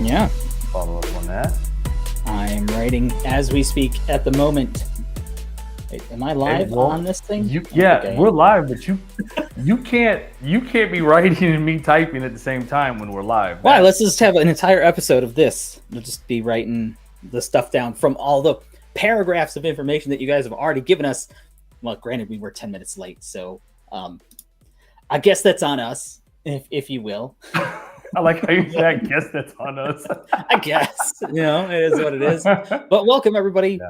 Yeah. Follow up on that. I'm writing as we speak at the moment. Wait, am I live on this thing? We're live, but you can't be writing and me typing at the same time when we're live. Why? Let's just have an entire episode of this. We'll just be writing the stuff down from all the paragraphs of information that you guys have already given us. Well, granted, we were 10 minutes late, so I guess that's on us, if you will. I like how you say, I guess that's on us. I guess, it is what it is. But welcome, everybody, to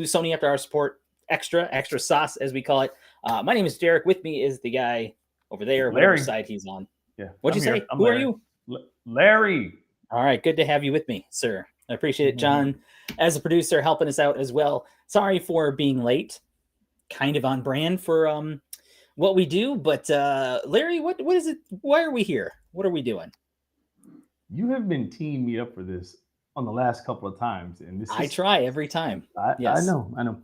Sony After Hours Support Extra Sauce, as we call it. My name is Derek. With me is the guy over there, whatever side he's on. Yeah. What'd you say? Who are you? Larry. All right. Good to have you with me, sir. I appreciate it. John, as a producer, helping us out as well. Sorry for being late. Kind of on brand for what we do. But Larry, what is it? Why are we here? What are we doing? You have been teeing me up for this on the last couple of times, and I try every time. I know.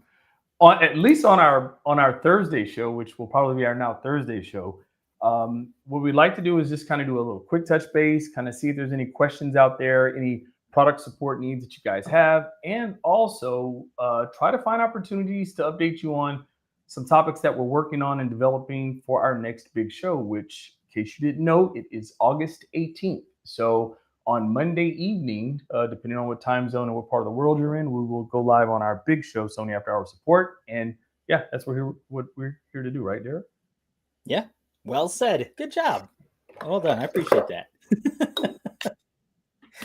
At least on our Thursday show, which will probably be our now Thursday show, what we'd like to do is just kind of do a little quick touch base, kind of see if there's any questions out there, any product support needs that you guys have, and also try to find opportunities to update you on some topics that we're working on and developing for our next big show, which, in case you didn't know, it is August 18th. So on Monday evening, depending on what time zone and what part of the world you're in, we will go live on our big show, Sony After Hours Support. And yeah, that's what we're here to do, right, Derek? Yeah, well said. Good job. Well done. I appreciate that.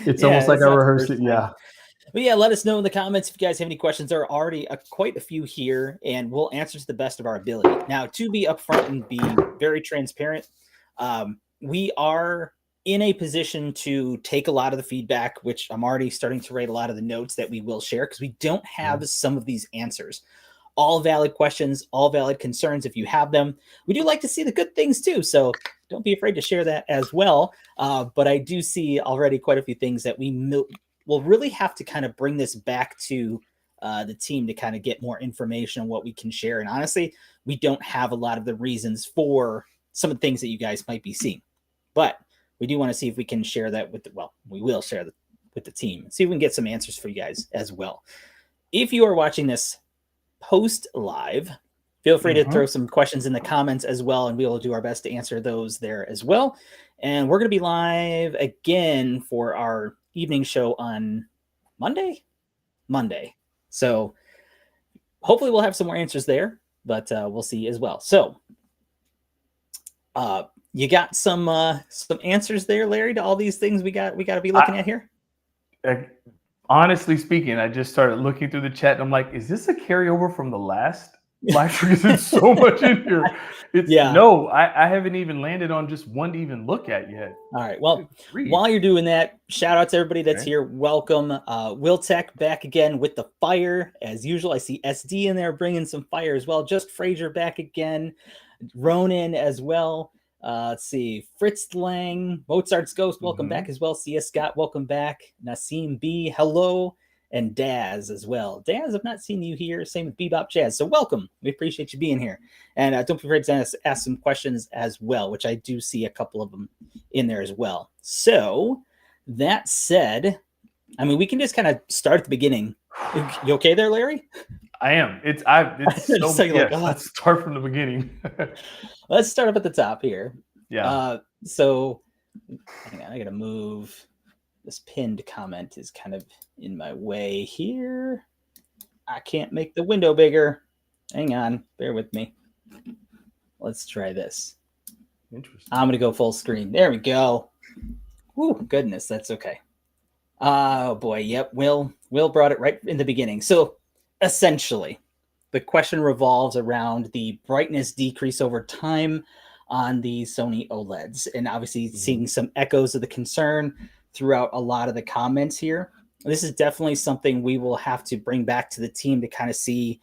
It's almost like I rehearsed it. Yeah. But yeah, let us know in the comments if you guys have any questions. There are already quite a few here, and we'll answer to the best of our ability. Now, to be upfront and be very transparent, we are in a position to take a lot of the feedback, which I'm already starting to write a lot of the notes that we will share, because we don't have some of these answers. All valid questions, all valid concerns if you have them. We do like to see the good things too, so don't be afraid to share that as well. But I do see already quite a few things that we'll really have to kind of bring this back to the team to kind of get more information on what we can share. And honestly, we don't have a lot of the reasons for some of the things that you guys might be seeing. But we do want to see if we can share that with we will share that with the team. See if we can get some answers for you guys as well. If you are watching this post live, feel free to throw some questions in the comments as well, and we will do our best to answer those there as well. And we're going to be live again for our evening show on Monday. So hopefully we'll have some more answers there, but we'll see as well. So you got some answers there, Larry, to all these things we got to be looking at here? Honestly speaking, I just started looking through the chat and I'm like, is this a carryover from the last live? Because there's so much in here. No, I haven't even landed on just one to even look at yet. All right. Well, while you're doing that, shout out to everybody that's here. Welcome. Will Tech back again with the fire. As usual, I see SD in there bringing some fire as well. Just Frazier back again. Ronan as well. Let's see, Fritz Lang, Mozart's Ghost, welcome back as well. CS Scott, welcome back. Nasim B, hello, and Daz as well. Daz, I've not seen you here. Same with Bebop Jazz. So welcome. We appreciate you being here. And don't be afraid to ask some questions as well, which I do see a couple of them in there as well. So that said, I mean, we can just kind of start at the beginning. You okay there, Larry? I am. It's so let's start from the beginning. Let's start up at the top here. Yeah. So hang on, I gotta move. This pinned comment is kind of in my way here. I can't make the window bigger. Hang on, bear with me. Let's try this. Interesting. I'm gonna go full screen. There we go. Woo, goodness, that's okay. Oh boy, yep. Will brought it right in the beginning. So essentially, the question revolves around the brightness decrease over time on the Sony OLEDs, and obviously seeing some echoes of the concern throughout a lot of the comments here. This is definitely something we will have to bring back to the team to kind of see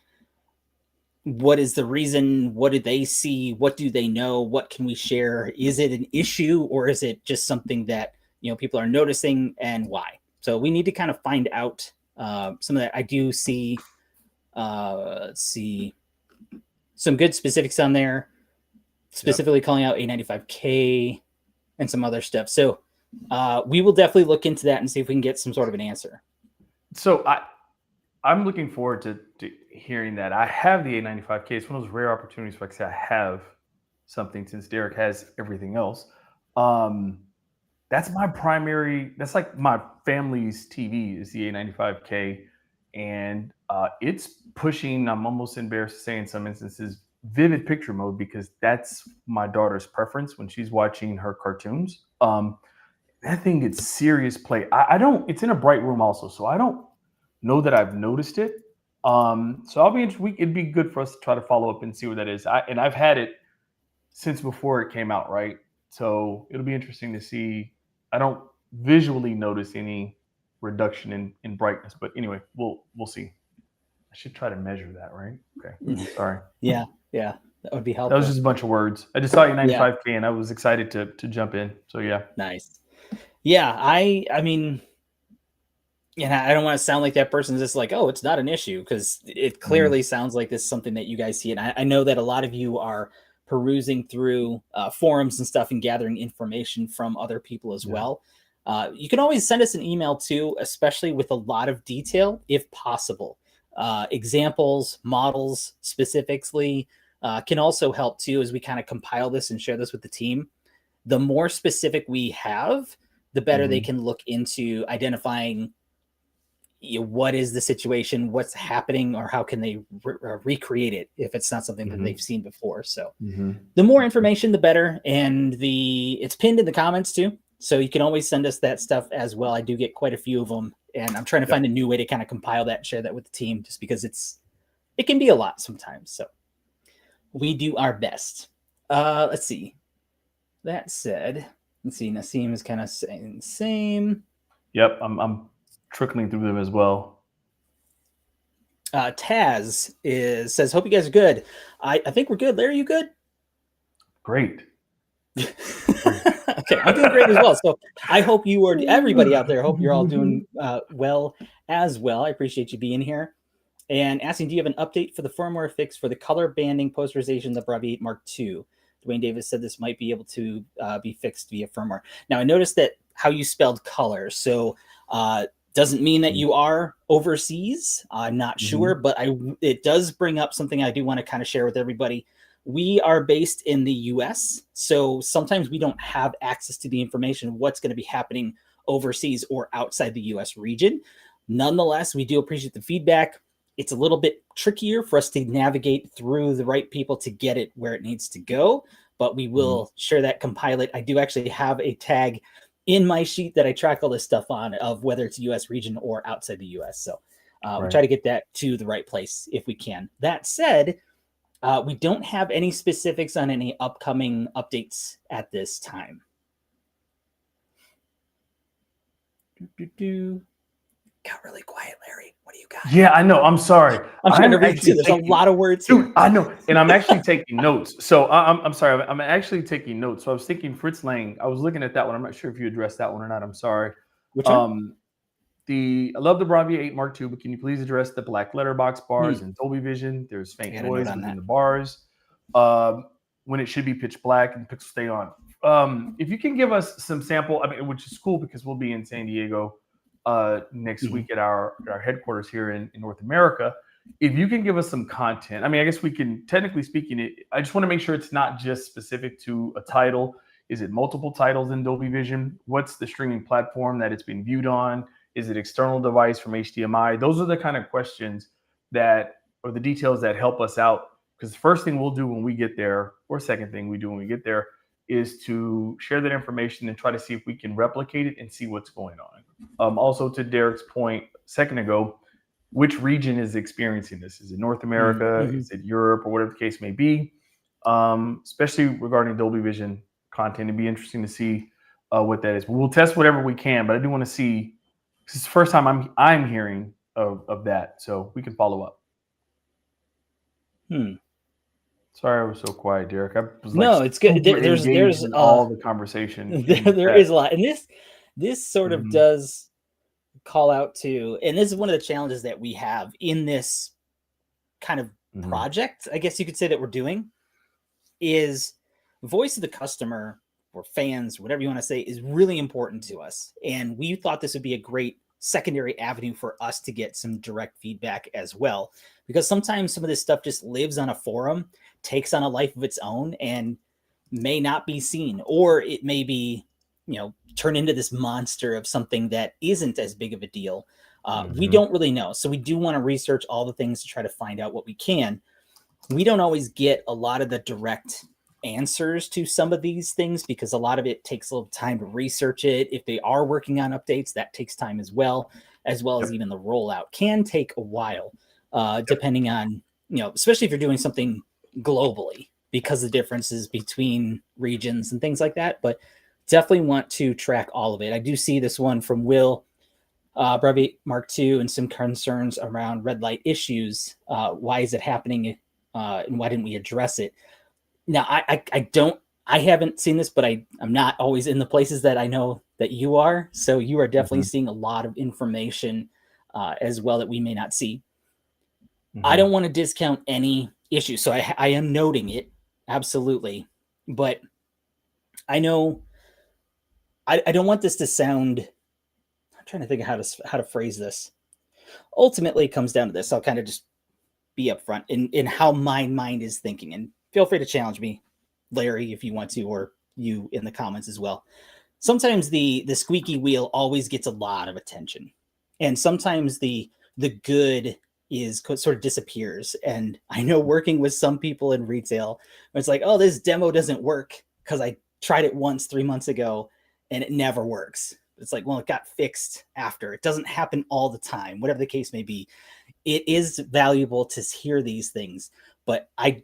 what is the reason, what do they see, what do they know, what can we share? Is it an issue, or is it just something that people are noticing, and why? So we need to kind of find out some of that. I do see let's see, some good specifics on there, specifically calling out A95K and some other stuff. So we will definitely look into that and see if we can get some sort of an answer. So I'm looking forward to hearing that. I have the A95K. It's one of those rare opportunities where I say I have something since Derek has everything else. That's my primary, that's like my family's TV is the A95K. And it's pushing, I'm almost embarrassed to say in some instances, vivid picture mode because that's my daughter's preference when she's watching her cartoons. That thing gets serious play. I don't, it's in a bright room also, so I don't know that I've noticed it. So I'll be interested. It'd be good for us to try to follow up and see what that is. And I've had it since before it came out, right? So it'll be interesting to see. I don't visually notice any reduction in brightness, but anyway, we'll see. I should try to measure that, right? Okay. Sorry. Yeah, that would be helpful. That was just a bunch of words. I just saw your 95K and I was excited to jump in. So yeah. Nice. Yeah, I mean, I don't want to sound like that person's just like, oh, it's not an issue, because it clearly sounds like this is something that you guys see. And I know that a lot of you are perusing through forums and stuff and gathering information from other people as well. You can always send us an email too, especially with a lot of detail, if possible. Examples, models specifically can also help too, as we kind of compile this and share this with the team. The more specific we have, the better they can look into identifying what is the situation, what's happening, or how can they recreate it if it's not something that they've seen before. So the more information, the better. And it's pinned in the comments too. So you can always send us that stuff as well. I do get quite a few of them, and I'm trying to find a new way to kind of compile that and share that with the team, just because it can be a lot sometimes. So we do our best. Let's see. That said, let's see. Nassim is kind of saying the same. Yep, I'm trickling through them as well. Taz says, hope you guys are good. I think we're good. Larry, you good? Great. Okay, I'm doing great as well. So I hope you are, everybody out there, I hope you're all doing well as well. I appreciate you being here. And asking, do you have an update for the firmware fix for the color banding posterization of the Bravia 8 Mark II? Dwayne Davis said this might be able to be fixed via firmware. Now, I noticed that how you spelled color. So doesn't mean that you are overseas. I'm not sure, but it does bring up something I do want to kind of share with everybody. We are based in the US, so sometimes we don't have access to the information of what's going to be happening overseas or outside the US region. Nonetheless, we do appreciate the feedback. It's a little bit trickier for us to navigate through the right people to get it where it needs to go, but we will share that, compile it. I do actually have a tag in my sheet that I track all this stuff on, of whether it's US region or outside the US. So we'll try to get that to the right place if we can. That said, we don't have any specifics on any upcoming updates at this time. Got really quiet, Larry. What do you got? Yeah, I know. I'm sorry. I'm trying to read too. There's a lot of words here. Dude, I know. And I'm actually taking notes. So I'm sorry. I'm actually taking notes. So I was thinking Fritz Lang. I was looking at that one. I'm not sure if you addressed that one or not. I'm sorry. Which one? I love the Bravia 8 Mark II, but can you please address the black letterbox bars and Dolby Vision? There's faint noise within the bars. When it should be pitch black and pixels stay on. If you can give us some sample, which is cool because we'll be in San Diego next week at our headquarters here in North America. If you can give us some content, I guess we can, technically speaking, I just want to make sure it's not just specific to a title. Is it multiple titles in Dolby Vision? What's the streaming platform that it's being viewed on? Is it external device from HDMI? Those are the kind of questions or the details that help us out. Because the first thing we'll do when we get there, or second thing we do when we get there, is to share that information and try to see if we can replicate it and see what's going on. Also, to Derek's point a second ago, which region is experiencing this? Is it North America? Is it Europe, or whatever the case may be? Especially regarding Dolby Vision content, it'd be interesting to see what that is. We'll test whatever we can, but I do want to see. This is the first time I'm hearing of that, so we can follow up. Sorry, I was so quiet, Derek. I was it's good. There's all the conversation. There is a lot, and this sort of does call out to, and this is one of the challenges that we have in this kind of project, I guess you could say, that we're doing, is voice of the customer. or fans, whatever you want to say, is really important to us. And we thought this would be a great secondary avenue for us to get some direct feedback as well, because sometimes some of this stuff just lives on a forum, takes on a life of its own, and may not be seen, or it may be, turn into this monster of something that isn't as big of a deal. We don't really know. So we do want to research all the things to try to find out what we can. We don't always get a lot of the direct answers to some of these things because a lot of it takes a little time to research it. If they are working on updates, that takes time as well as even the rollout can take a while, depending on, especially if you're doing something globally, because the differences between regions and things like that. But definitely want to track all of it. I do see this one from Will, Brevi Mark II, and some concerns around red light issues. Why is it happening? And why didn't we address it? Now, I haven't seen this, but I'm not always in the places that I know that you are. So you are definitely seeing a lot of information as well that we may not see. I don't want to discount any issue. So I am noting it. Absolutely. But I know I don't want this to sound, I'm trying to think of how to phrase this. Ultimately, it comes down to this. I'll kind of just be upfront in how my mind is thinking, and feel free to challenge me, Larry, if you want to, or you in the comments as well. Sometimes the squeaky wheel always gets a lot of attention, and sometimes the good is sort of disappears. And I know working with some people in retail, it's like, oh, this demo doesn't work because I tried it once 3 months ago and it never works. It's like, well, it got fixed after. It doesn't happen all the time, whatever the case may be. It is valuable to hear these things, but I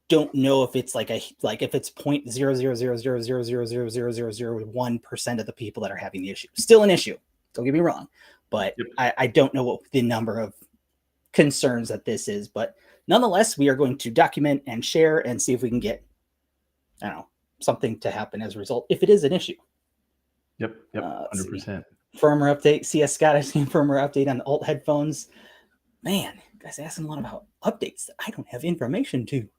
don't know if it's if it's 0.00000000001% of the people that are having the issue. Still an issue. Don't get me wrong, but I don't know what the number of concerns that this is. But nonetheless, we are going to document and share and see if we can get, something to happen as a result if it is an issue. Yep, 100%. Firmware update. CS Scott, I've seen firmware update on the alt headphones. Man, guys asking a lot about updates that I don't have information to.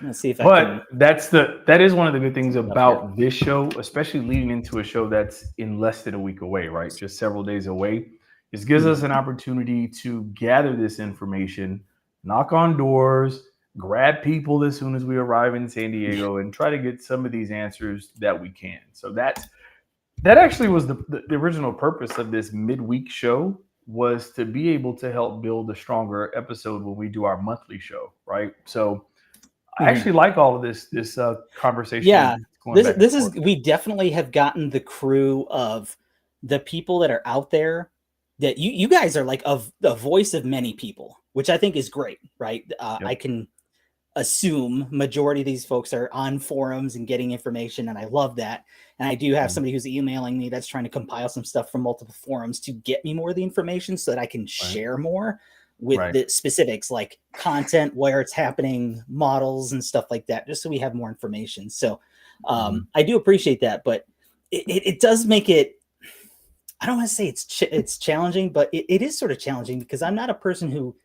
Let's see if that is one of the good things about this show, especially leading into a show that's in less than a week away, right? Just several days away. It gives us an opportunity to gather this information, knock on doors, grab people as soon as we arrive in San Diego, and try to get some of these answers that we can. So that actually was the original purpose of this midweek show, was to be able to help build a stronger episode when we do our monthly show, right? So I actually like all of this conversation. Yeah, we definitely have gotten the crew of the people that are out there, that you guys are like of the voice of many people, which I think is great, right? I can assume majority of these folks are on forums and getting information, and I love that. And I do have somebody who's emailing me that's trying to compile some stuff from multiple forums to get me more of the information so that I can share more with the specifics, like content, where it's happening, models and stuff like that, just so we have more information. So I do appreciate that, but it does make it, I don't want to say it's challenging, but it is sort of challenging because I'm not a person who,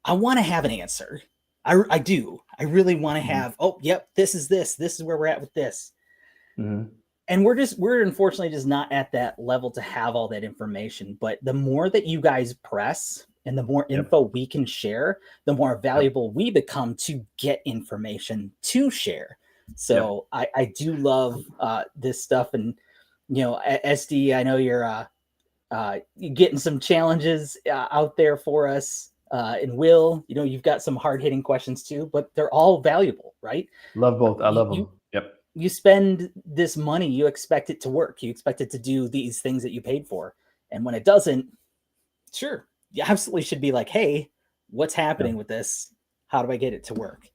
I want to have an answer. I do. I really want to have, this is where we're at with this. And we're unfortunately just not at that level to have all that information. But the more that you guys press and the more info we can share, the more valuable we become to get information to share. So I do love this stuff. And, SD, I know you're getting some challenges out there for us. And Will, you've got some hard-hitting questions too, but they're all valuable, right? Love both. I love them. Yep. You spend this money, you expect it to work. You expect it to do these things that you paid for. And when it doesn't, sure, you absolutely should be like, hey, what's happening with this? How do I get it to work?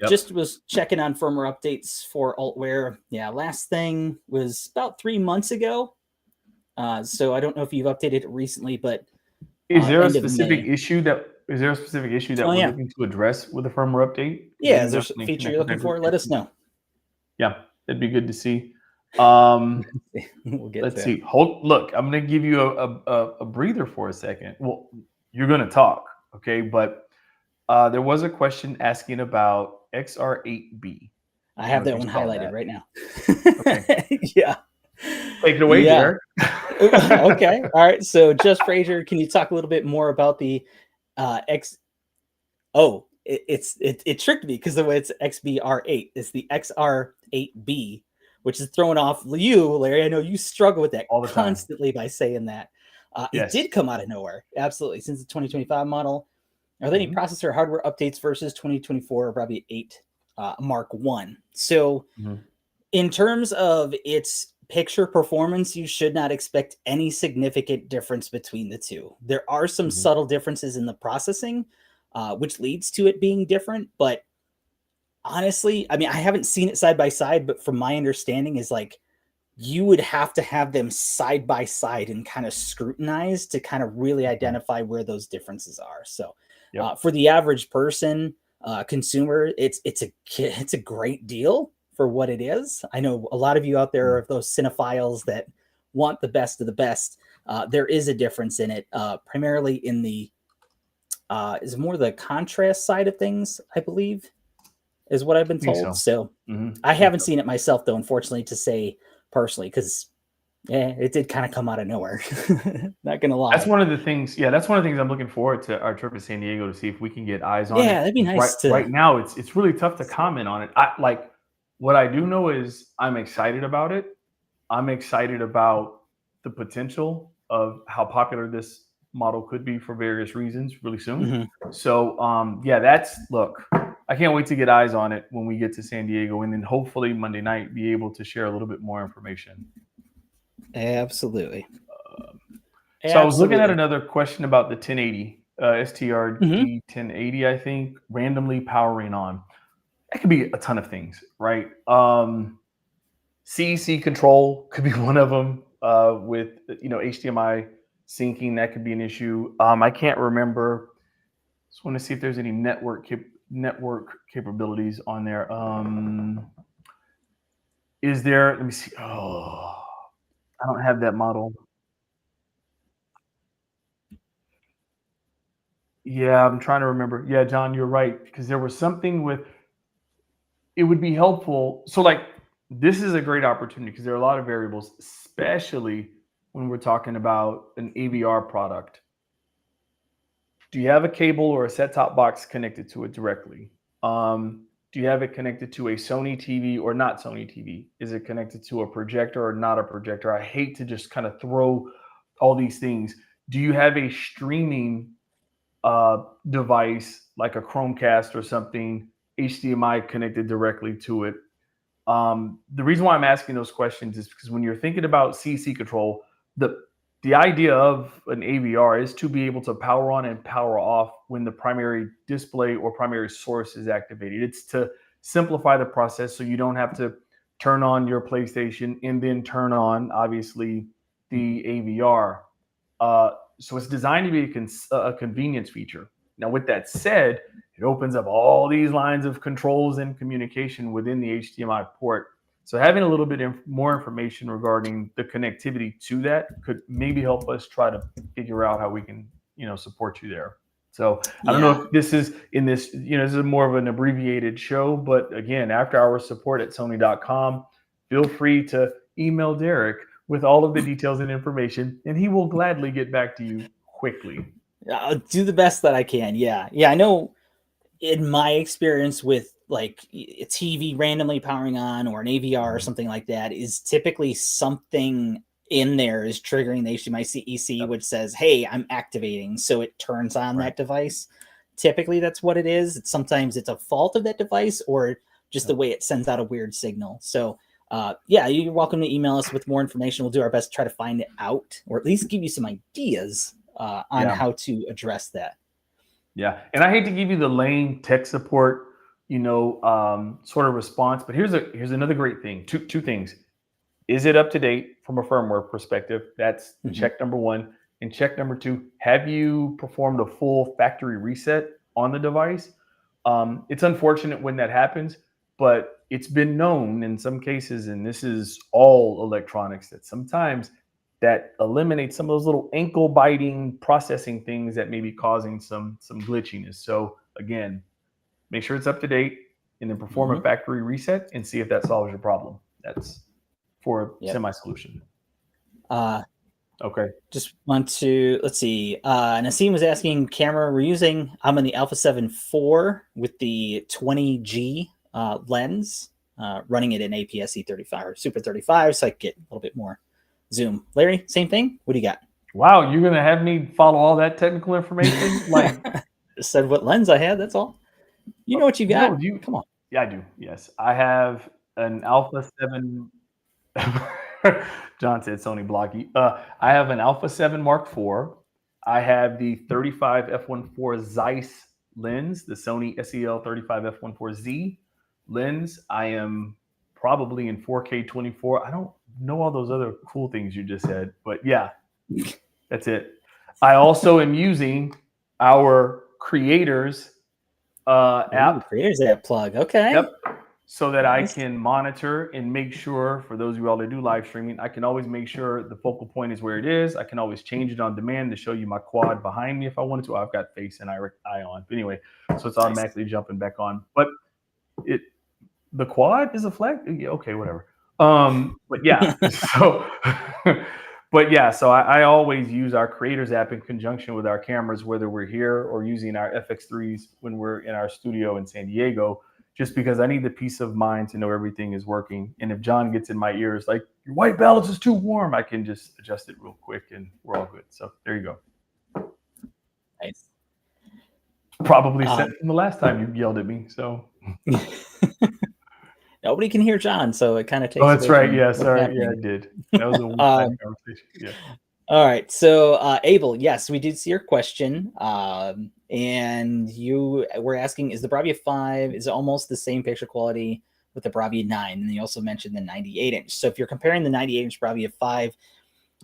Just was checking on firmware updates for Altware. Yeah, last thing was about 3 months ago. So I don't know if you've updated it recently, but Is there a specific issue that we're looking to address with the firmware update? Yeah, is there a feature you're looking for? Let us know. Yeah, that'd be good to see. Let's see. Look, I'm going to give you a breather for a second. Well, you're going to talk, okay? But there was a question asking about XR8B. I have that you one saw highlighted that. right now. Okay. Yeah. Take it away, Yeah. Derek. Okay. All right. So just Fraser, can you talk a little bit more about the X? Oh, it tricked me because the way it's XBR8, it's the XR8B, which is throwing off you, Larry. I know you struggle with that All the time. constantly by saying that. It Yes. did come out of nowhere. Absolutely. Since the 2025 model. Are there any processor hardware updates versus 2024 or probably 8 Mark 1? So in terms of its picture performance, you should not expect any significant difference between the two. There are some subtle differences in the processing, which leads to it being different. But honestly, I mean, I haven't seen it side by side, but from my understanding is like you would have to have them side by side and kind of scrutinize to kind of really identify where those differences are. So for the average person, consumer, it's a great deal for what it is. I know a lot of you out there are those cinephiles that want the best of the best. There is a difference in it, primarily in the is more the contrast side of things, I believe, is what I've been told. So I haven't seen it myself, though, unfortunately, to say personally, because it did kind of come out of nowhere. Not gonna lie. That's one of the things. Yeah, that's one of the things I'm looking forward to our trip to San Diego to see if we can get eyes on it. Yeah, that'd be nice Right now, it's really tough to comment on it. What I do know is I'm excited about it. I'm excited about the potential of how popular this model could be for various reasons really soon. So look, I can't wait to get eyes on it when we get to San Diego, and then hopefully Monday night be able to share a little bit more information. Absolutely. So I was looking at another question about the 1080, STRD 1080, I think, randomly powering on. That could be a ton of things, right? CEC control could be one of them, with HDMI syncing. That could be an issue. I can't remember. Just want to see if there's any network capabilities on there. Is there? Let me see. Oh, I don't have that model. Yeah, I'm trying to remember. Yeah, John, you're right, because there was something with it would be helpful. So this is a great opportunity because there are a lot of variables, especially when we're talking about an AVR product. Do you have a cable or a set-top box connected to it directly? Do you have it connected to a Sony TV or not Sony TV? Is it connected to a projector or not a projector? I hate to just kind of throw all these things. Do you have a streaming device like a Chromecast or something, HDMI connected directly to it? The reason why I'm asking those questions is because when you're thinking about CC control, the idea of an AVR is to be able to power on and power off when the primary display or primary source is activated. It's to simplify the process so you don't have to turn on your PlayStation and then turn on, obviously, the AVR. So it's designed to be a convenience feature. Now, with that said, it opens up all these lines of controls and communication within the HDMI port. So having a little bit more information regarding the connectivity to that could maybe help us try to figure out how we can, support you there. So I don't know if this is this is more of an abbreviated show, but again, after hours support at Sony.com, feel free to email Derek with all of the details and information, and he will gladly get back to you quickly. I'll do the best that I can. Yeah. I know in my experience with like a TV randomly powering on or an AVR or something like that is typically something in there is triggering the HDMI CEC, which says, hey, I'm activating. So it turns on that device. Typically that's what it is. Sometimes it's a fault of that device or just the way it sends out a weird signal. So you're welcome to email us with more information. We'll do our best to try to find it out or at least give you some ideas on how to address that. Yeah. And I hate to give you the lame tech support, sort of response, but here's another great thing. Two things. Is it up to date from a firmware perspective? That's check number one. And check number two, have you performed a full factory reset on the device? It's unfortunate when that happens, but it's been known in some cases, and this is all electronics, that sometimes that eliminates some of those little ankle biting processing things that may be causing some glitchiness. So again, make sure it's up to date. and then perform a factory reset and see if that solves your problem. That's for semi-solution. Okay. Just want to, let's see. Nassim was asking camera we're using. I'm on the Alpha 7 IV with the 20G lens, running it in APS-C 35 or Super 35, so I get a little bit more zoom. Larry, same thing? What do you got? Wow, you're gonna have me follow all that technical information? Like, just said what lens I had. That's all. You know what you got? No, Come on. Yeah, I do. Yes, I have an Alpha 7. John said Sony blocky. I have an Alpha 7 Mark IV. I have the 35 f1.4 Zeiss lens, the Sony SEL 35 f1.4Z lens. I am probably in 4K 24. I don't know all those other cool things you just said, but yeah, that's it. I also am using our creators app. Creators app plug. Okay. Yep. So that I can monitor and make sure, for those of you all that do live streaming, I can always make sure the focal point is where it is. I can always change it on demand to show you my quad behind me if I wanted to. I've got face and eye on. But anyway, so it's automatically jumping back on. But the quad is a flag? Yeah, okay, whatever. But yeah, so so I always use our creators app in conjunction with our cameras, whether we're here or using our FX3s when we're in our studio in San Diego, just because I need the peace of mind to know everything is working. And if John gets in my ears like, your white balance is too warm, I can just adjust it real quick and we're all good. So there you go. Nice. Probably sent from the last time you yelled at me. So nobody can hear John, so it kind of takes. Oh, that's right. Yeah, sorry. Yeah, I did. That was a weird conversation. Yeah. All right. So, Abel, yes, we did see your question. And you were asking, is the Bravia 5 is almost the same picture quality with the Bravia 9? And you also mentioned the 98-inch. So if you're comparing the 98-inch Bravia 5,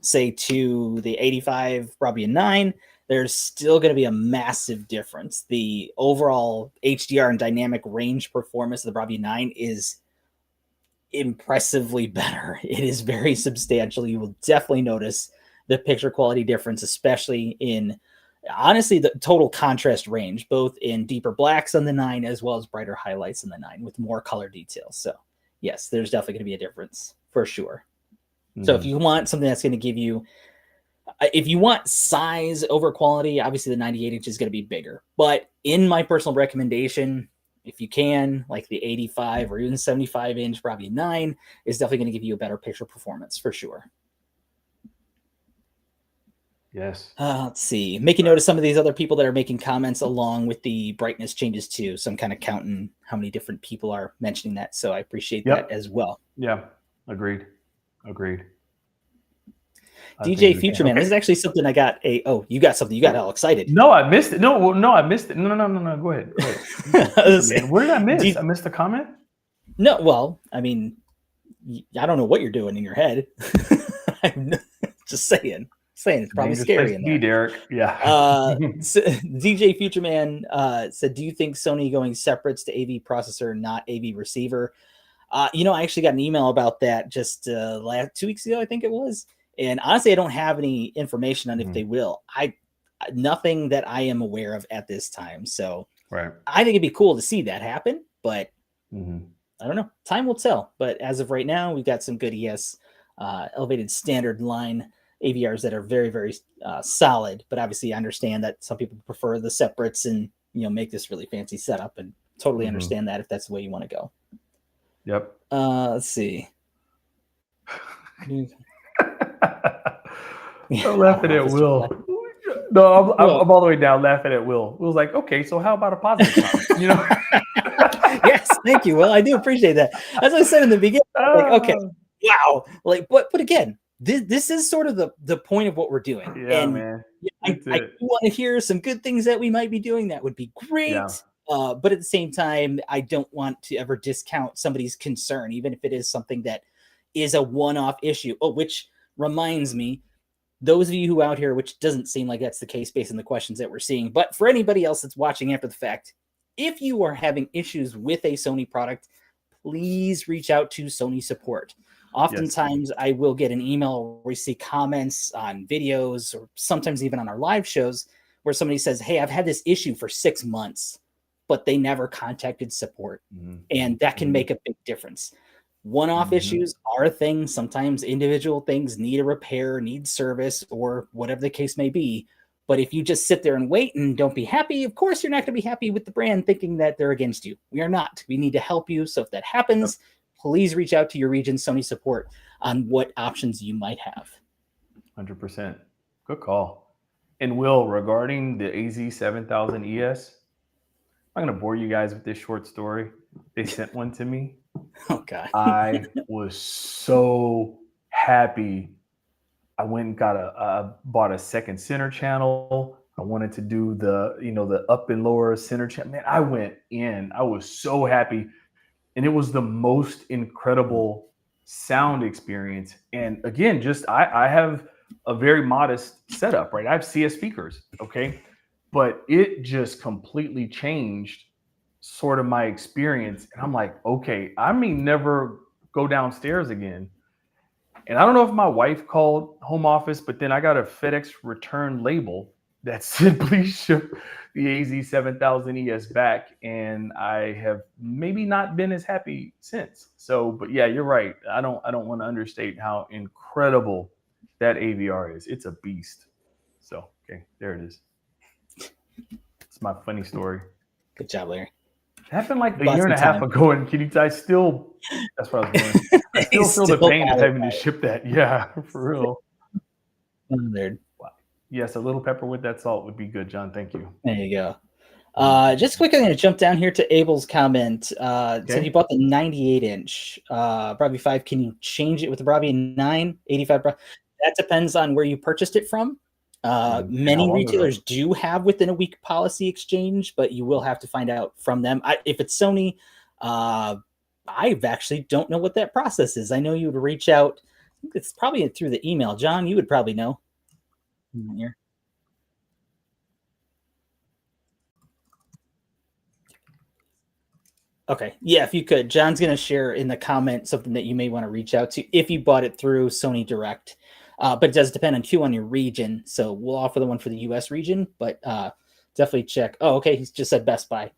say, to the 85 Bravia 9, there's still going to be a massive difference. The overall HDR and dynamic range performance of the Bravia 9 is impressively better. It is very substantial. You will definitely notice the picture quality difference, especially in, honestly, the total contrast range, both in deeper blacks on the 9 as well as brighter highlights in the 9 with more color details. So yes, there's definitely going to be a difference for sure. So if you want something that's going to give you, if you want size over quality, obviously the 98-inch is going to be bigger. But in my personal recommendation, if you can, like the 85 or even 75-inch Bravia 9 is definitely going to give you a better picture performance for sure. Yes. Let's see. Making note of some of these other people that are making comments along with the brightness changes too. So I'm kind of counting how many different people are mentioning that. So I appreciate that as well. Yeah. Agreed. DJ Future Man. This is actually something I got you got something. You got all excited. No, I missed it. No, I missed it. No. Go ahead. Where did I miss? I missed the comment? No, well, I mean, I don't know what you're doing in your head. I'm just saying it's probably scary in there. Derek. Yeah. So DJ Future Man said, do you think Sony going separates to AV processor, not AV receiver? I actually got an email about that just 2 weeks ago, I think it was. And honestly, I don't have any information on if they will. Nothing that I am aware of at this time. So I think it'd be cool to see that happen, but I don't know. Time will tell. But as of right now, we've got some good ES elevated standard line AVRs that are very, very solid. But obviously, I understand that some people prefer the separates and make this really fancy setup, and totally understand that if that's the way you want to go. Yep. Let's see. I'm laughing at Will. No, I'm all the way down laughing at Will. Will's like, okay, so how about a positive comment? Yes, thank you, Will. I do appreciate that. As I said in the beginning, okay, wow. But again, this is sort of the point of what we're doing. Yeah, and man. I do want to hear some good things that we might be doing. That would be great. Yeah. But at the same time, I don't want to ever discount somebody's concern, even if it is something that is a one-off issue. Oh, which reminds me, those of you who out here, which doesn't seem like that's the case based on the questions that we're seeing, but for anybody else that's watching after the fact, if you are having issues with a Sony product, please reach out to Sony support. Oftentimes I will get an email or we see comments on videos or sometimes even on our live shows where somebody says, hey, I've had this issue for 6 months. but they never contacted support. And that can make a big difference. One-off issues are things. Sometimes individual things need a repair, need service, or whatever the case may be. But if you just sit there and wait and don't be happy, of course you're not going to be happy with the brand thinking that they're against you. We are not. We need to help you. So if that happens, please reach out to your region Sony support on what options you might have. 100%. Good call. And Will, regarding the AZ7000 ES, I'm going to bore you guys with this short story. They sent one to me. Oh, God. I was so happy. I went and bought a second center channel. I wanted to do the up and lower center channel. Man, I went in. I was so happy. And it was the most incredible sound experience. And again, I have a very modest setup, right? I have CS speakers, okay? But it just completely changed sort of my experience. And I'm like, okay, I may never go downstairs again. And I don't know if my wife called home office, but then I got a FedEx return label that said, please ship the AZ7000 ES back. And I have maybe not been as happy since. So, but yeah, you're right. I don't want to understate how incredible that AVR is. It's a beast. So, okay, there it is. It's my funny story. Good job, Larry. It happened like a year and a half ago, and that's what I was doing. I still feel the pain of having to ship that. Yeah, for real. Wow. Yes, a little pepper with that salt would be good, John. Thank you. There you go. Just quickly, I'm going to jump down here to Abel's comment. Okay. So you bought the 98-inch Bravia 5. Can you change it with the Bravia 9, 85? That depends on where you purchased it from. Many retailers do have within a week policy exchange, but you will have to find out from them. If it's Sony, I actually don't know what that process is. I know you would reach out. I think it's probably through the email. John, you would probably know. Here. Okay. Yeah, if you could. John's going to share in the comment something that you may want to reach out to if you bought it through Sony Direct. But it does depend on your region. So we'll offer the one for the US region, but definitely check. Oh, okay. He's just said Best Buy.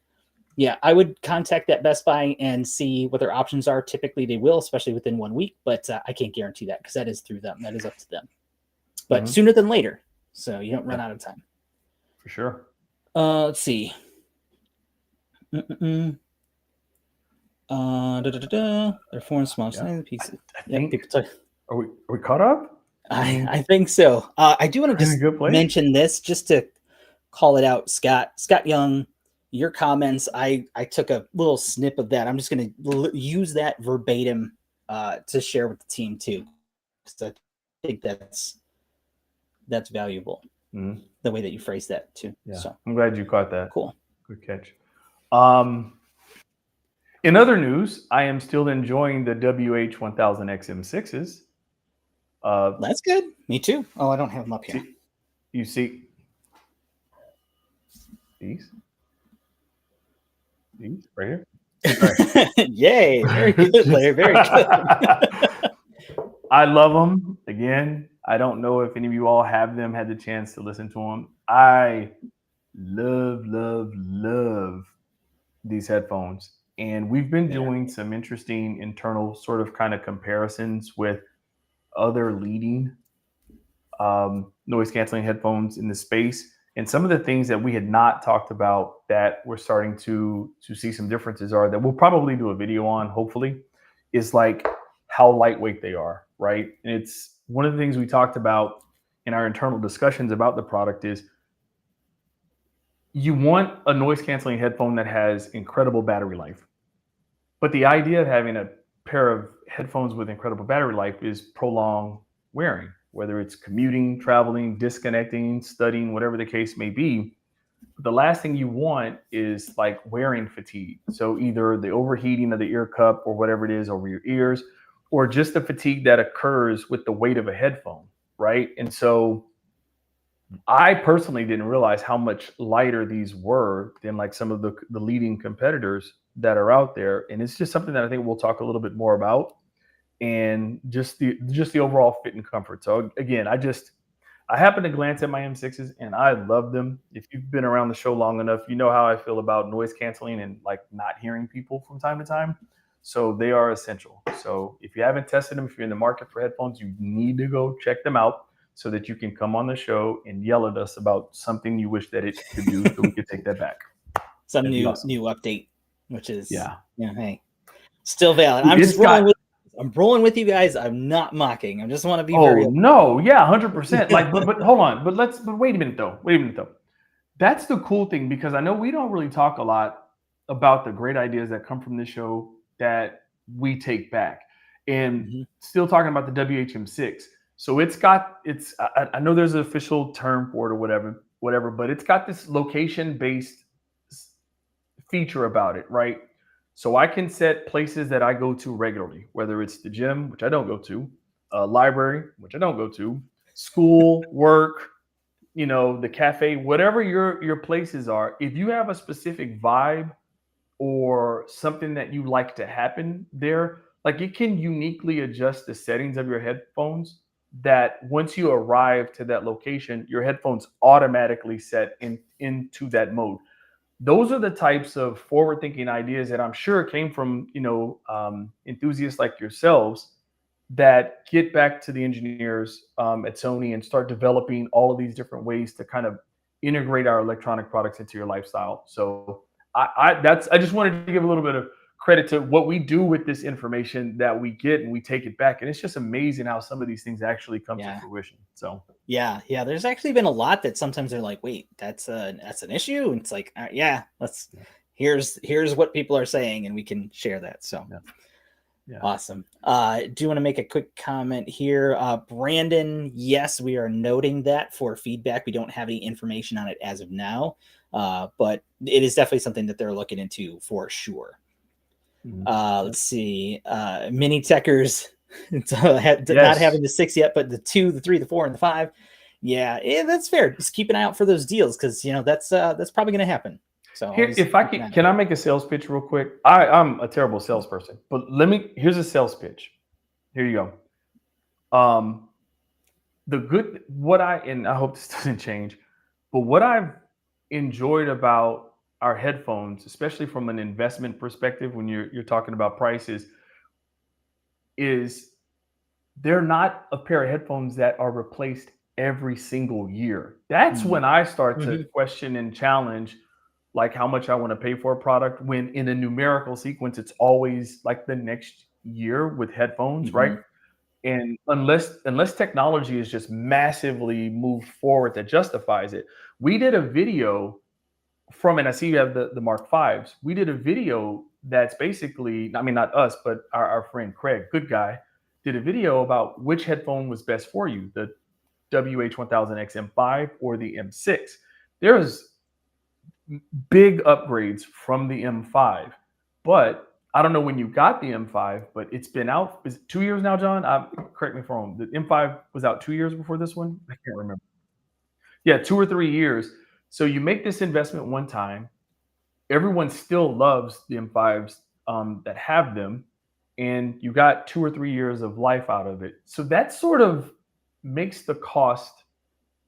Yeah, I would contact that Best Buy and see what their options are. Typically they will, especially within 1 week, but I can't guarantee that because that is through them. That is up to them. But sooner than later, so you don't run out of time. For sure. Let's see. They're foreign small pieces. Are we caught up? I think so. I do want to just mention this just to call it out, Scott. Scott Young, your comments, I took a little snip of that. I'm just going to use that verbatim to share with the team too. Because I think that's valuable. The way that you phrase that too. Yeah. So I'm glad you caught that. Cool. Good catch. In other news, I am still enjoying the WH-1000XM6s. That's good. Me too. Oh, I don't have them up here. You see these right here? Right. Yay. Very good, Larry. Very good. I love them. Again, I don't know if any of you all have them, had the chance to listen to them. I love these headphones. And we've been doing some interesting internal sort of kind of comparisons with other leading noise canceling headphones in the space. And some of the things that we had not talked about that we're starting to see some differences are that we'll probably do a video on, hopefully, is like how lightweight they are, right? And it's one of the things we talked about in our internal discussions about the product is you want a noise canceling headphone that has incredible battery life. But the idea of having a pair of headphones with incredible battery life is prolonged wearing, whether it's commuting, traveling, disconnecting, studying, whatever the case may be. The last thing you want is like wearing fatigue. So either the overheating of the ear cup or whatever it is over your ears, or just the fatigue that occurs with the weight of a headphone, right? And so I personally didn't realize how much lighter these were than like some of the leading competitors that are out there. And it's just something that I think we'll talk a little bit more about, and just the overall fit and comfort. So again, I happen to glance at my M6s and I love them. If you've been around the show long enough, you know how I feel about noise canceling and like not hearing people from time to time. So they are essential. So if you haven't tested them, if you're in the market for headphones, you need to go check them out so that you can come on the show and yell at us about something you wish that it could do so we could take that back. Some That'd be new awesome. new update, which is Yeah. Hey, still valid. I'm just rolling with you guys. I'm not mocking. I just want to be very open. No, yeah, 100%. Like, but hold on, but wait a minute though. That's the cool thing, because I know we don't really talk a lot about the great ideas that come from this show that we take back, and still talking about the WHM6. So I know there's an official term for it or whatever, but it's got this location-based feature about it, right? So I can set places that I go to regularly, whether it's the gym, which I don't go to, a library, which I don't go to, school, work, the cafe, whatever your places are. If you have a specific vibe or something that you like to happen there, like it can uniquely adjust the settings of your headphones that once you arrive to that location, your headphones automatically set into that mode. Those are the types of forward-thinking ideas that I'm sure came from enthusiasts like yourselves that get back to the engineers at Sony and start developing all of these different ways to kind of integrate our electronic products into your lifestyle. So I just wanted to give a little bit of credit to what we do with this information that we get, and we take it back. And it's just amazing how some of these things actually come to fruition. So yeah, there's actually been a lot that sometimes they're like, wait, that's an issue. And it's like, here's what people are saying, and we can share that. So awesome. Do you want to make a quick comment here? Brandon, yes, we are noting that for feedback. We don't have any information on it as of now, but it is definitely something that they're looking into for sure. Let's see. Mini Techers, not having the 6 yet, but the 2, the 3, the 4, and the 5. Yeah, that's fair. Just keep an eye out for those deals, because that's probably going to happen. So here, if I can I make a sales pitch real quick? I'm a terrible salesperson, but here's a sales pitch. Here you go. And I hope this doesn't change, but what I've enjoyed about our headphones, especially from an investment perspective, when you're talking about prices, is they're not a pair of headphones that are replaced every single year. That's when I start to question and challenge like how much I want to pay for a product, when in a numerical sequence, it's always like the next year with headphones, right? And unless technology is just massively moved forward that justifies it. We did a video and I see you have the Mark Vs. We did a video that's basically, I mean, not us, but our friend Craig, good guy, did a video about which headphone was best for you, the WH-1000X M5 or the M6. There's big upgrades from the M5, but I don't know when you got the M5, but it's been out. Is it 2 years now, John? Correct me if I'm wrong. The M5 was out 2 years before this one? I can't remember. Yeah, 2 or 3 years. So you make this investment one time. Everyone still loves the M5s that have them, and you got 2 or 3 years of life out of it. So that sort of makes the cost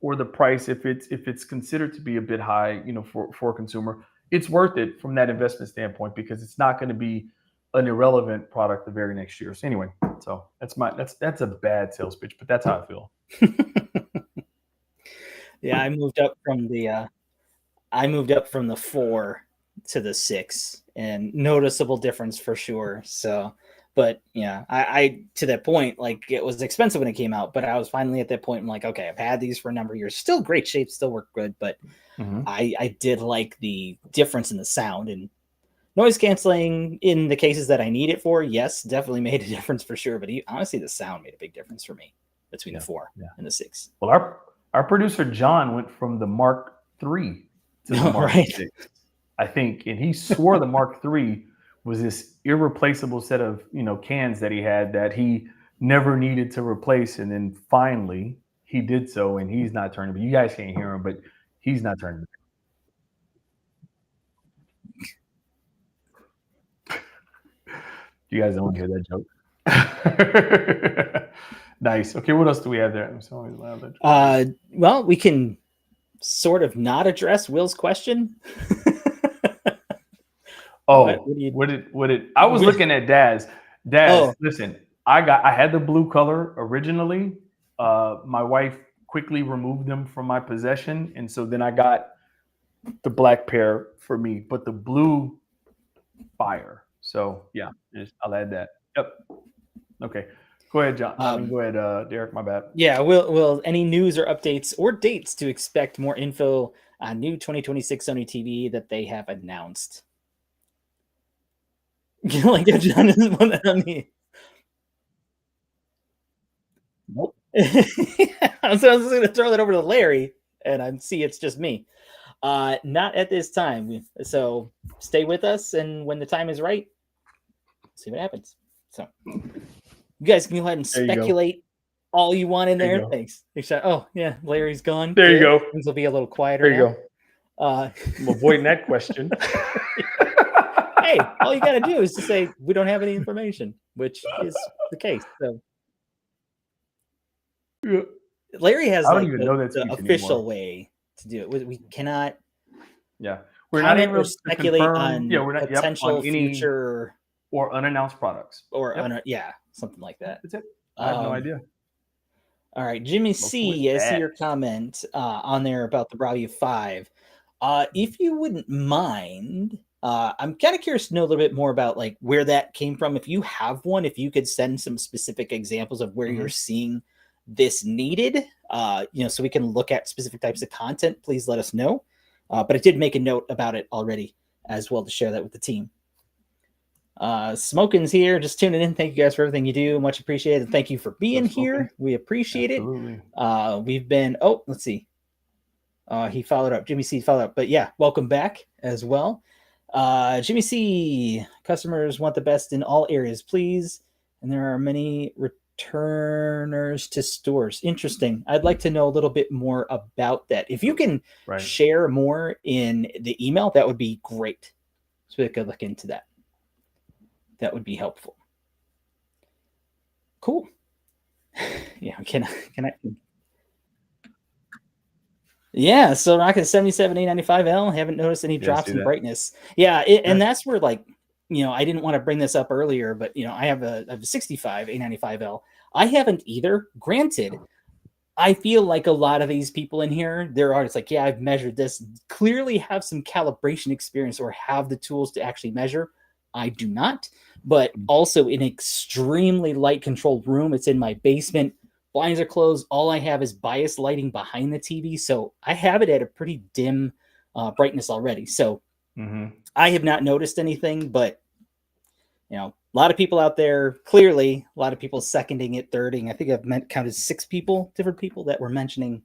or the price, if it's considered to be a bit high, for a consumer, it's worth it from that investment standpoint, because it's not going to be an irrelevant product the very next year. So anyway, so that's a bad sales pitch, but that's how I feel. Yeah, I moved up from the 4 to the 6, and noticeable difference for sure. So, but yeah, I to that point, like, it was expensive when it came out, but I was finally at that point. I'm like, okay, I've had these for a number of years, still great shape, still work good, but I did like the difference in the sound and noise canceling in the cases that I need it for. Yes, definitely made a difference for sure. But honestly, the sound made a big difference for me between the 4 and the 6. Well, our producer John went from the Mark III to the Mark VI, I think, and he swore the Mark III was this irreplaceable set of cans that he had that he never needed to replace, and then finally he did so, and he's not turning. But you guys can't hear him, but he's not turning. You guys don't want to hear that joke. Nice. Okay, what else do we have there? Well, we can sort of not address Will's question. Oh, I was looking at Daz. Daz, listen, I had the blue color originally. My wife quickly removed them from my possession, and so then I got the black pair for me, but the blue fire. So yeah, I'll add that. Yep. Okay. Go ahead, John. Go ahead, Derek. My bad. Yeah. Will any news or updates or dates to expect more info on new 2026 Sony TV that they have announced? Like John doesn't want that on me. Nope. I was just going to throw that over to Larry, and I see it's just me. Not at this time. So stay with us, and when the time is right, see what happens. So you guys can go ahead and speculate all you want in there. Thanks. Oh yeah, Larry's gone. There you go. Things will be a little quieter. There you go. I'm avoiding that question. Hey, all you got to do is to say we don't have any information, which is the case. So Larry has I don't even know that's the official way to do it. We cannot. Yeah, we're not able to speculate on potential future or unannounced products or something like that. That's it. I have no idea. All right, Jimmy C, I see your comment on there about the Bravia 5. If you wouldn't mind, I'm kind of curious to know a little bit more about like where that came from. If you have one, if you could send some specific examples of where you're seeing this needed, so we can look at specific types of content, please let us know. But I did make a note about it already as well to share that with the team. Smoking's here, just tuning in. Thank you guys for everything you do. Much appreciated. Thank you for being here. We appreciate it. We've been, let's see. He followed up. Jimmy C followed up. But yeah, welcome back as well. Jimmy C, customers want the best in all areas, please. And there are many returners to stores. Interesting. I'd like to know a little bit more about that. If you can share more in the email, that would be great. So we could look into that. That would be helpful. Cool. Yeah, can I? Yeah, so rocking 77A95L. Haven't noticed any drops in brightness. Yeah, and that's where I didn't want to bring this up earlier, but I have a 65 A95L. I haven't either. Granted, I feel like a lot of these people in here, they're always like, yeah, I've measured this. Clearly have some calibration experience or have the tools to actually measure. I do not, but also in an extremely light controlled room. It's in my basement. Blinds are closed. All I have is bias lighting behind the TV. So I have it at a pretty dim brightness already. So I have not noticed anything, but a lot of people out there, clearly a lot of people seconding it, thirding. I think I've counted 6 different people that were mentioning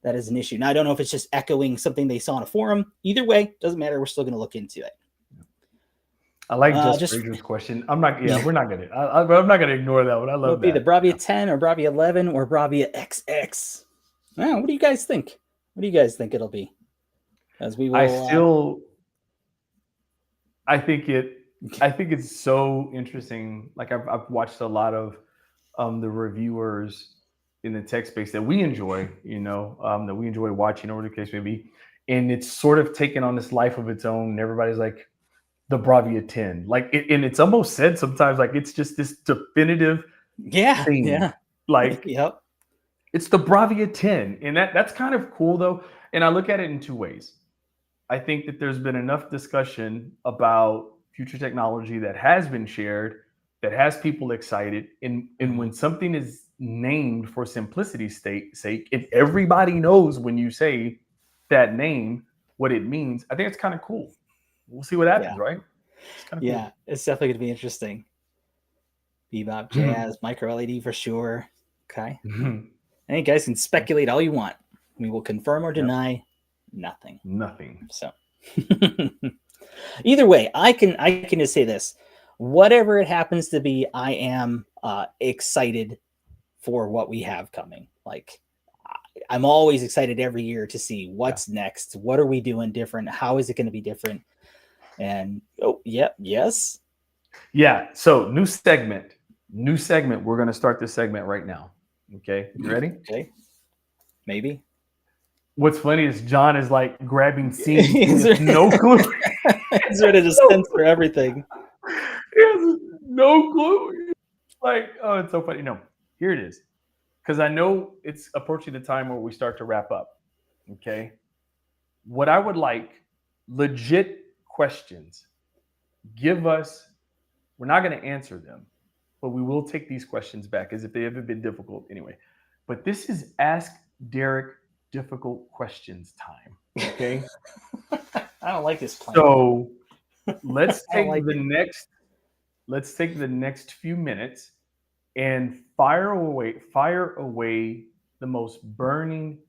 that as an issue. Now, I don't know if it's just echoing something they saw in a forum. Either way, doesn't matter. We're still going to look into it. I like Fraser's question. We're not gonna. I'm not gonna ignore that one. I love that. Be the Bravia 10 or Bravia 11 or Bravia XX. What do you guys think? What do you guys think it'll be? As we will. I think it's so interesting. Like I've watched a lot of the reviewers in the tech space that we enjoy. That we enjoy watching, or whatever the case may be, and it's sort of taken on this life of its own. And everybody's like, the Bravia 10, and it's almost said sometimes like it's just this definitive thing. Yeah. Yep. It's the Bravia 10. And that's kind of cool though. And I look at it in 2 ways. I think that there's been enough discussion about future technology that has been shared, that has people excited. And when something is named for simplicity's sake, and everybody knows when you say that name, what it means, I think it's kind of cool. We'll see what happens, right? It's kind of cool. It's definitely going to be interesting. Bebop, jazz, micro LED for sure. Okay. And you guys can speculate all you want. We will confirm or deny nothing. So either way, I can just say this. Whatever it happens to be, I am excited for what we have coming. Like I'm always excited every year to see what's next. What are we doing different? How is it going to be different? And yes. Yeah. So new segment. We're going to start this segment right now. Okay, you ready? Okay, maybe. What's funny is John is like grabbing scenes. He He's has no clue. He's ready to censor everything. He has no clue. Like, oh, it's so funny. No, here it is. Because I know it's approaching the time where we start to wrap up. Okay. What I would like, legit questions. Give us, we're not going to answer them, but we will take these questions back as if they haven't been difficult anyway. But this is Ask Derek Difficult Questions time. Okay. I don't like this plan. So let's I don't take like the next few minutes and fire away the most burning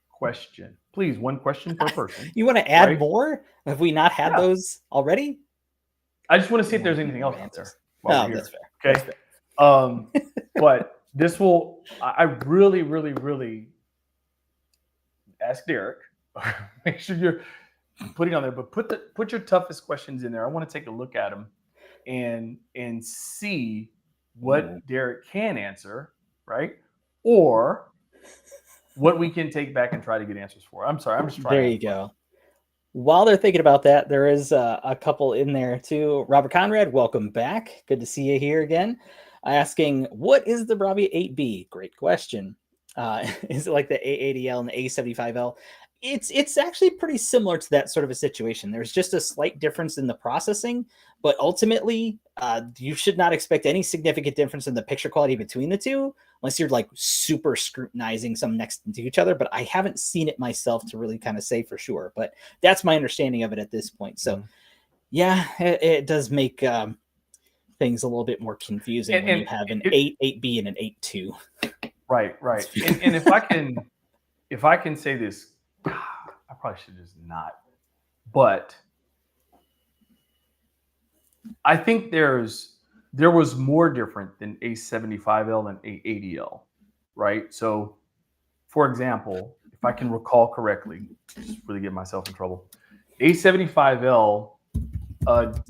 question. Please, one question per person. You want to add right? more? Have we not had those already? I just want to see if there's anything else out there. Oh, that's fair. Okay. That's fair. But this will, I really, really, really ask Derek. Make sure you're putting on there, but put your toughest questions in there. I want to take a look at them and see what Derek can answer, right? Or what we can take back and try to get answers for. I'm sorry, I'm just trying. There you go. While they're thinking about that, there is a couple in there too. Robert Conrad, welcome back. Good to see you here again. Asking, what is the Bravia 8B? Great question. Is it like the A80L and the A75L? It's actually pretty similar to that sort of a situation. There's just a slight difference in the processing, but ultimately, you should not expect any significant difference in the picture quality between the two, unless you're like super scrutinizing some next to each other. But I haven't seen it myself to really kind of say for sure. But that's my understanding of it at this point. So, yeah, it does make things a little bit more confusing when you have an 8B and an 8.2. Right. And if I can say this, I probably should just not. But I think there was more different than A75L and A80L, right? So, for example, if I can recall correctly, just really get myself in trouble, A75L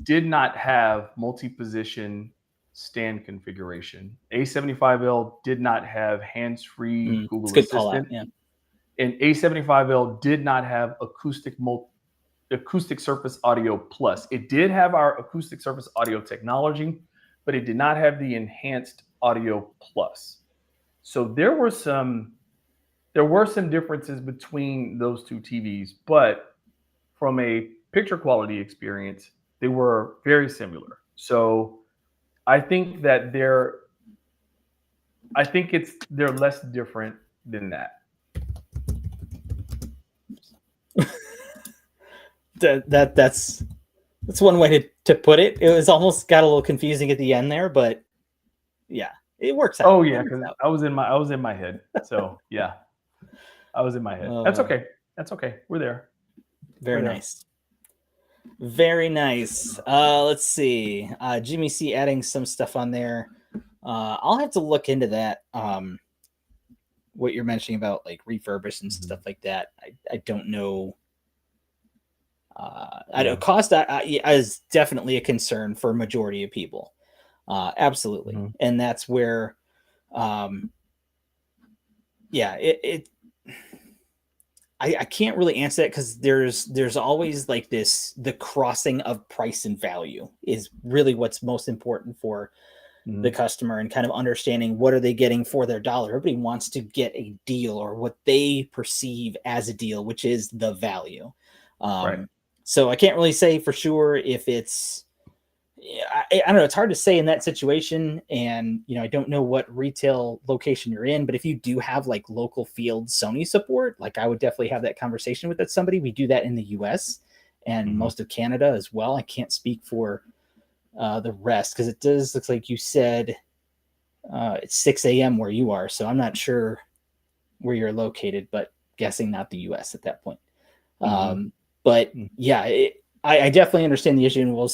did not have multi-position stand configuration. A75L did not have hands-free Google Assistant. Yeah. And A75L did not have acoustic surface audio plus. It did have our acoustic surface audio technology, but it did not have the enhanced audio plus. So there were some differences between those two TVs, but from a picture quality experience, they were very similar. So I think that they're less different than that. That's one way to put it. It was almost got a little confusing at the end there, but yeah, it works out. Oh yeah, because I was in my head. So yeah, I was in my head. That's okay. That's okay. We're there. Very nice. Very nice. Let's see. Jimmy C adding some stuff on there. I'll have to look into that. What you're mentioning about like refurbished and stuff like that. I don't know. I know cost is definitely a concern for a majority of people. Absolutely. And that's where, I can't really answer that because there's always like the crossing of price and value is really what's most important for the customer, and kind of understanding what are they getting for their dollar. Everybody wants to get a deal or what they perceive as a deal, which is the value. Right. So I can't really say for sure if it's, I don't know. It's hard to say in that situation. And, I don't know what retail location you're in, but if you do have like local field Sony support, like I would definitely have that conversation with that somebody. We do that in the US and most of Canada as well. I can't speak for the rest because it does look like you said it's 6 a.m. where you are. So I'm not sure where you're located, but guessing not the US at that point. But yeah, I definitely understand the issue, and we'll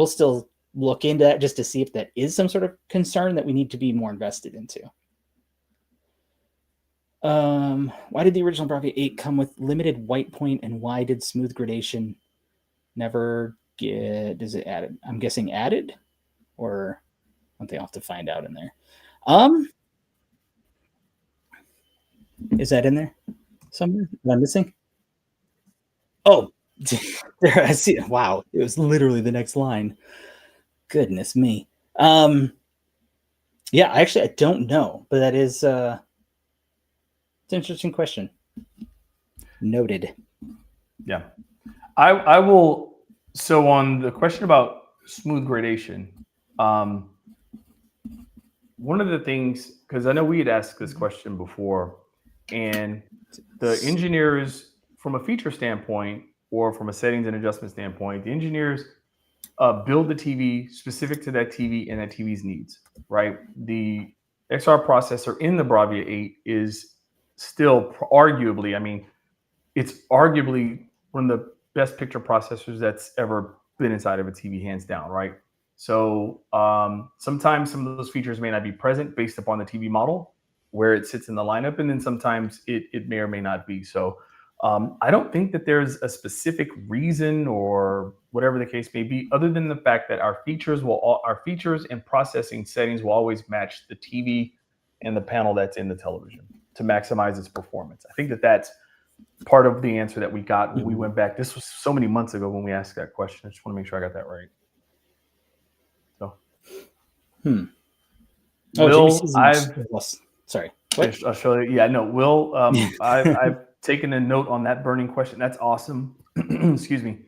still look into that just to see if that is some sort of concern that we need to be more invested into. Why did the original Bravia 8 come with limited white point, and why did smooth gradation never is it added? I'm guessing added, or something I'll have to find out in there. Is that in there somewhere? Am I missing? Oh, there I see it. Wow, it was literally the next line. Goodness me. Yeah, actually, I don't know, but that is it's an interesting question. Noted. Yeah, I will. So on the question about smooth gradation, one of the things, because I know we had asked this question before, and the engineers, from a feature standpoint or from a settings and adjustment standpoint, the engineers build the TV specific to that TV and that TV's needs, right? The XR processor in the Bravia 8 is still arguably, I mean, it's arguably one of the best picture processors that's ever been inside of a TV, hands down, right? So sometimes some of those features may not be present based upon the TV model where it sits in the lineup, and then sometimes it may or may not be. So I don't think that there's a specific reason or whatever the case may be, other than the fact that our features and processing settings will always match the TV and the panel that's in the television to maximize its performance. I think that that's part of the answer that we got when we went back. This was so many months ago when we asked that question. I just want to make sure I got that right. So, sorry. What? I'll show you. Yeah, no, Will, I've taken a note on that burning question. That's awesome. Excuse me.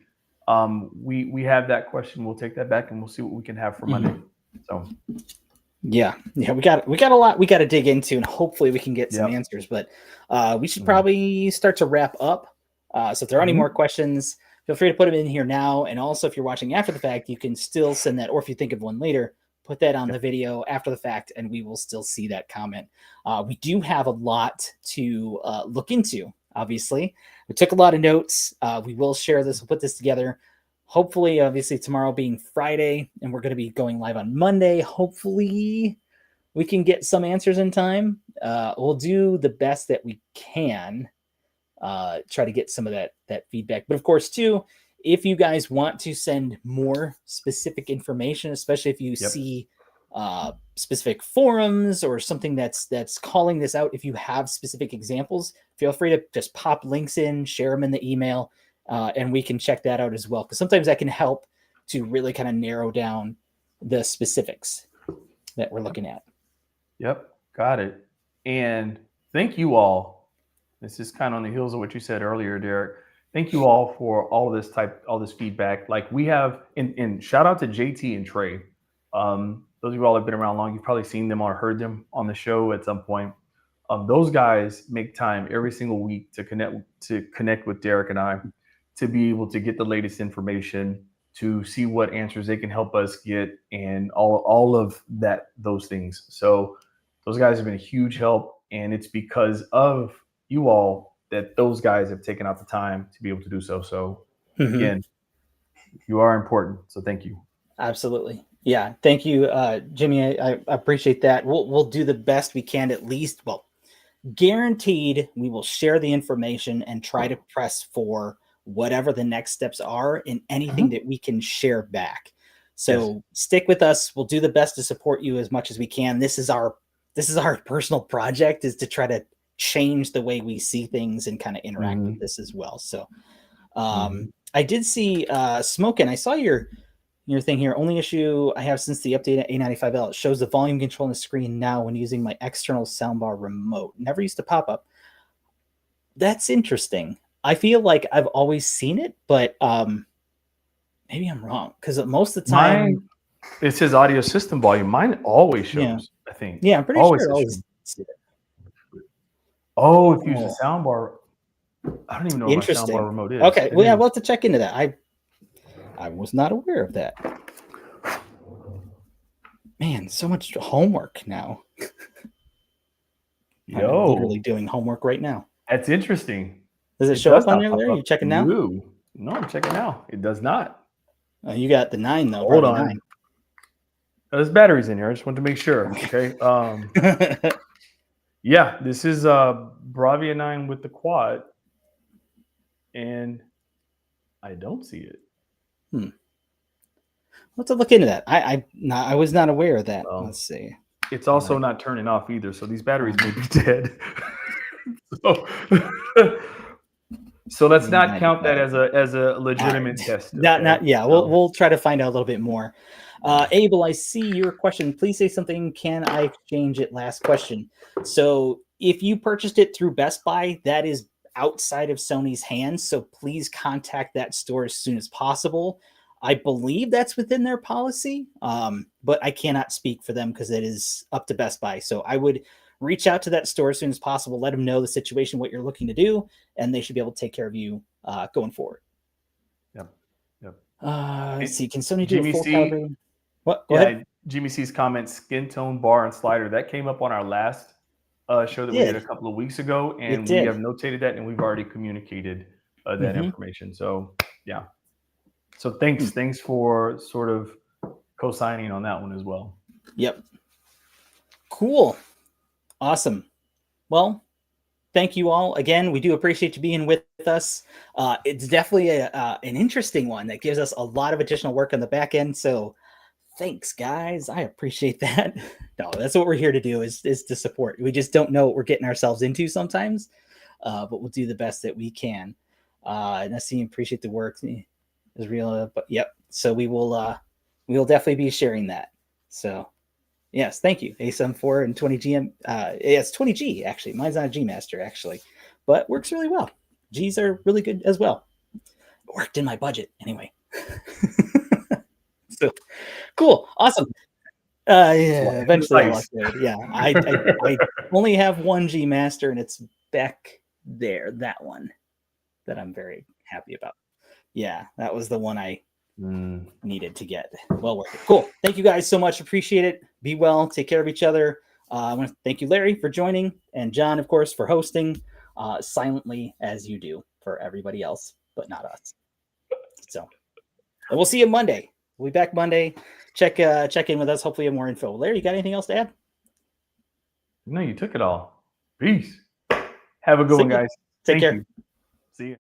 We have that question. We'll take that back and we'll see what we can have for Monday. So. Yeah, we got a lot we got to dig into, and hopefully we can get some answers. But we should probably start to wrap up. So if there are any more questions, feel free to put them in here now. And also, if you're watching after the fact, you can still send that, or if you think of one later, put that on the video after the fact, and we will still see that comment. We do have a lot to look into. Obviously, we took a lot of notes. We will share this. We'll put this together. Hopefully, obviously, tomorrow being Friday, and we're going to be going live on Monday. Hopefully, we can get some answers in time. We'll do the best that we can, try to get some of that feedback. But of course, too, if you guys want to send more specific information, especially if you see specific forums or something that's calling this out, if you have specific examples, feel free to just pop links in, share them in the email. And we can check that out as well, because sometimes that can help to really kind of narrow down the specifics that we're looking at. Yep, got it. And thank you all. This is kind of on the heels of what you said earlier, Derek. Thank you all for all this feedback. Like we have, and shout out to JT and Trey. Those of you all have been around long, you've probably seen them or heard them on the show at some point. Those guys make time every single week to connect with Derek and I, to be able to get the latest information, to see what answers they can help us get, and all of those things. So those guys have been a huge help, and it's because of you all that those guys have taken out the time to be able to do so. So again, you are important. So thank you. Absolutely. Yeah. Thank you, Jimmy. I appreciate that. We'll do the best we can, at least. Well, guaranteed, we will share the information and try to press for whatever the next steps are in anything that we can share back. So stick with us. We'll do the best to support you as much as we can. This is our personal project, is to try to change the way we see things and kind of interact with this as well. So I did see Smokin', I saw your thing here. Only issue I have since the update at A95L, it shows the volume control on the screen now when using my external soundbar remote. Never used to pop up. That's interesting. I feel like I've always seen it, but maybe I'm wrong, because most of the time it says audio system volume. Mine always shows, I think. Yeah, I'm pretty sure it always see it. Oh, if you use the soundbar. I don't even know what my soundbar remote is. Okay, well, yeah, we'll have to check into that. I was not aware of that. Man, so much homework now. I'm literally doing homework right now. That's interesting. Does it show up on there? Are you checking now? No, I'm checking now. It does not. You got the 9 though. Hold on. 9. There's batteries in here. I just wanted to make sure. Okay. Yeah, this is Bravia 9 with the quad, and I don't see it. We'll have to look into that. I was not aware of that. Let's see. It's also not turning off either, so these batteries may be dead. So let's not count that as a legitimate test. Not yeah. So, We'll try to find out a little bit more. Abel, I see your question. Please say something. Can I exchange it? Last question. So if you purchased it through Best Buy, that is outside of Sony's hands. So please contact that store as soon as possible. I believe that's within their policy, but I cannot speak for them because it is up to Best Buy. So I would reach out to that store as soon as possible. Let them know the situation, what you're looking to do, and they should be able to take care of you going forward. Yep. Yep. Let's see. Can Sony do Jimmy a full C, calibrated? What? Go ahead. Jimmy C's comment: skin tone bar and slider. That came up on our last show that we did a couple of weeks ago, and we have notated that, and we've already communicated that information. So yeah. So thanks for sort of co-signing on that one as well. Yep. Cool. Awesome. Well, thank you all again. We do appreciate you being with us. It's definitely an interesting one that gives us a lot of additional work on the back end. So thanks, guys. I appreciate that. No, that's what we're here to do is to support. We just don't know what we're getting ourselves into sometimes, but we'll do the best that we can. And I see, appreciate the work. Is real, but yep. So we will definitely be sharing that. So yes, thank you. A74 and 20G. It's 20G actually. Mine's not a G Master actually, but works really well. G's are really good as well. It worked in my budget anyway. So cool, awesome. Yeah, eventually I'll upgrade. Yeah, I only have one G Master, and it's back there. That one that I'm very happy about. Yeah, that was the one I needed to get. Well worth it. Cool. Thank you guys so much. Appreciate it. Be well. Take care of each other. I want to thank you, Larry, for joining, and John, of course, for hosting silently as you do for everybody else, but not us. So, and we'll see you Monday. We'll be back Monday. Check in with us. Hopefully, have more info. Larry, you got anything else to add? No, you took it all. Peace. Have a good one, guys. Take care. See you.